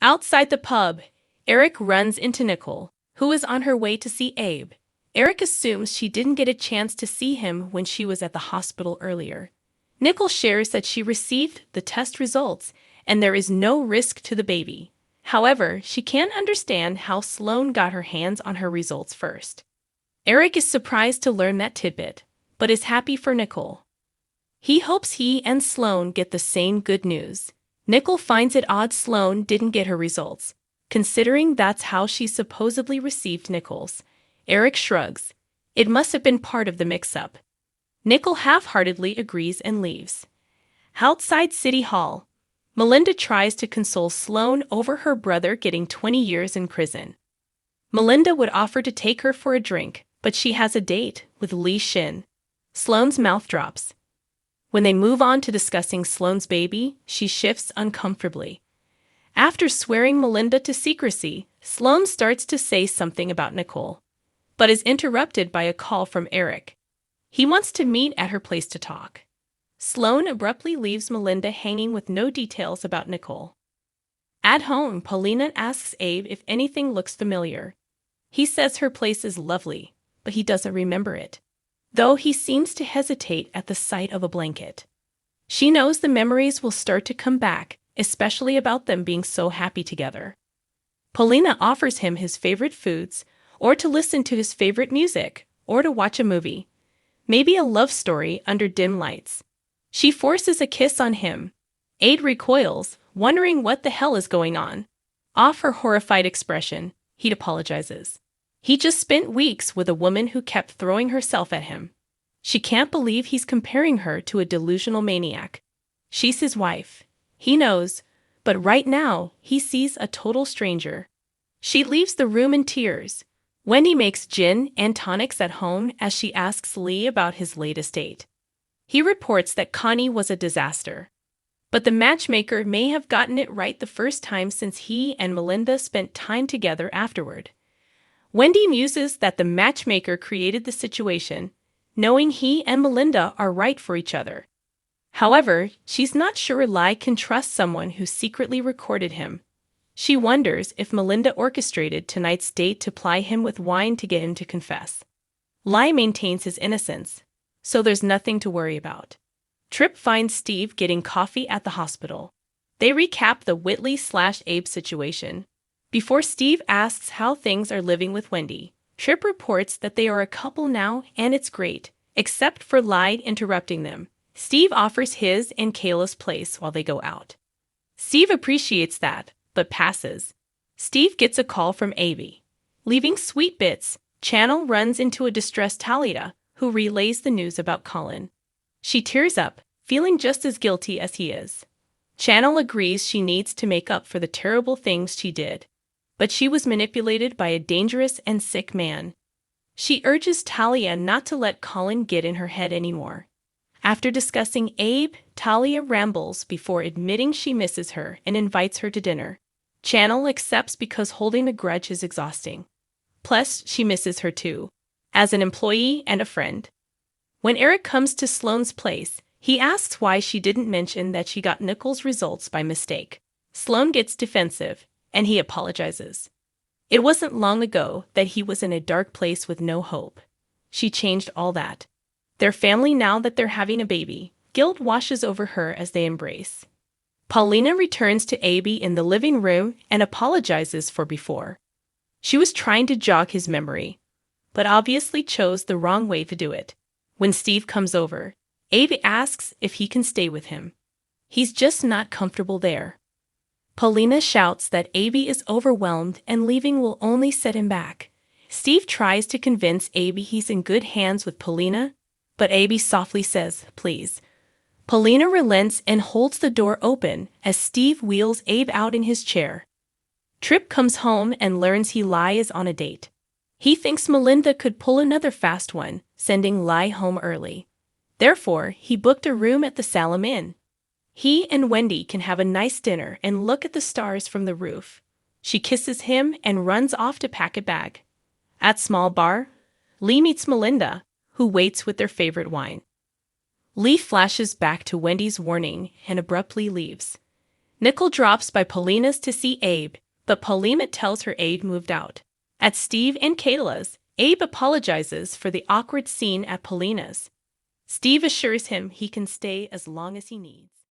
Outside the pub, Eric runs into Nicole, who is on her way to see Abe. Eric assumes she didn't get a chance to see him when she was at the hospital earlier. Nicole shares that she received the test results and there is no risk to the baby. However, she can't understand how Sloan got her hands on her results first. Eric is surprised to learn that tidbit, but is happy for Nicole. He hopes he and Sloan get the same good news. Nicole finds it odd Sloan didn't get her results, considering that's how she supposedly received Nicole's. Eric shrugs. It must have been part of the mix-up. Nicole half-heartedly agrees and leaves. Outside City Hall, Melinda tries to console Sloan over her brother getting 20 years in prison. Melinda would offer to take her for a drink, but she has a date with Lee Shin. Sloan's mouth drops. When they move on to discussing Sloan's baby, she shifts uncomfortably. After swearing Melinda to secrecy, Sloan starts to say something about Nicole, but is interrupted by a call from Eric. He wants to meet at her place to talk. Sloan abruptly leaves Melinda hanging with no details about Nicole. At home, Paulina asks Abe if anything looks familiar. He says her place is lovely, but he doesn't remember it, though he seems to hesitate at the sight of a blanket. She knows the memories will start to come back, especially about them being so happy together. Paulina offers him his favorite foods, or to listen to his favorite music, or to watch a movie. Maybe a love story under dim lights. She forces a kiss on him. Abe recoils, wondering what the hell is going on. Off her horrified expression, he apologizes. He just spent weeks with a woman who kept throwing herself at him. She can't believe he's comparing her to a delusional maniac. She's his wife. He knows, but right now, he sees a total stranger. She leaves the room in tears. Wendy makes gin and tonics at home as she asks Lee about his latest date. He reports that Connie was a disaster. But the matchmaker may have gotten it right the first time since he and Melinda spent time together afterward. Wendy muses that the matchmaker created the situation, knowing he and Melinda are right for each other. However, she's not sure Lee can trust someone who secretly recorded him. She wonders if Melinda orchestrated tonight's date to ply him with wine to get him to confess. Lee maintains his innocence, so there's nothing to worry about. Tripp finds Steve getting coffee at the hospital. They recap the Whitley/Abe situation. Before Steve asks how things are living with Wendy, Tripp reports that they are a couple now and it's great, except for Lee interrupting them. Steve offers his and Kayla's place while they go out. Steve appreciates that, but passes. Steve gets a call from Abe. Leaving sweet bits, Channel runs into a distressed Talia, who relays the news about Colin. She tears up, feeling just as guilty as he is. Channel agrees she needs to make up for the terrible things she did, but she was manipulated by a dangerous and sick man. She urges Talia not to let Colin get in her head anymore. After discussing Abe, Talia rambles before admitting she misses her and invites her to dinner. Channel accepts because holding a grudge is exhausting. Plus, she misses her too, as an employee and a friend. When Eric comes to Sloan's place, he asks why she didn't mention that she got Nicole's results by mistake. Sloan gets defensive, and he apologizes. It wasn't long ago that he was in a dark place with no hope. She changed all that. Their family now that they're having a baby. Guilt washes over her as they embrace. Paulina returns to Abe in the living room and apologizes for before. She was trying to jog his memory, but obviously chose the wrong way to do it. When Steve comes over, Abe asks if he can stay with him. He's just not comfortable there. Paulina shouts that Abe is overwhelmed and leaving will only set him back. Steve tries to convince Abe he's in good hands with Paulina, but Abe softly says, please. Paulina relents and holds the door open as Steve wheels Abe out in his chair. Tripp comes home and learns Lee is on a date. He thinks Melinda could pull another fast one, sending Lee home early. Therefore, he booked a room at the Salem Inn. He and Wendy can have a nice dinner and look at the stars from the roof. She kisses him and runs off to pack a bag. At small bar, Lee meets Melinda, who waits with their favorite wine. Lee flashes back to Wendy's warning and abruptly leaves. Nicole drops by Paulina's to see Abe, but Paulina tells her Abe moved out. At Steve and Kayla's, Abe apologizes for the awkward scene at Paulina's. Steve assures him he can stay as long as he needs.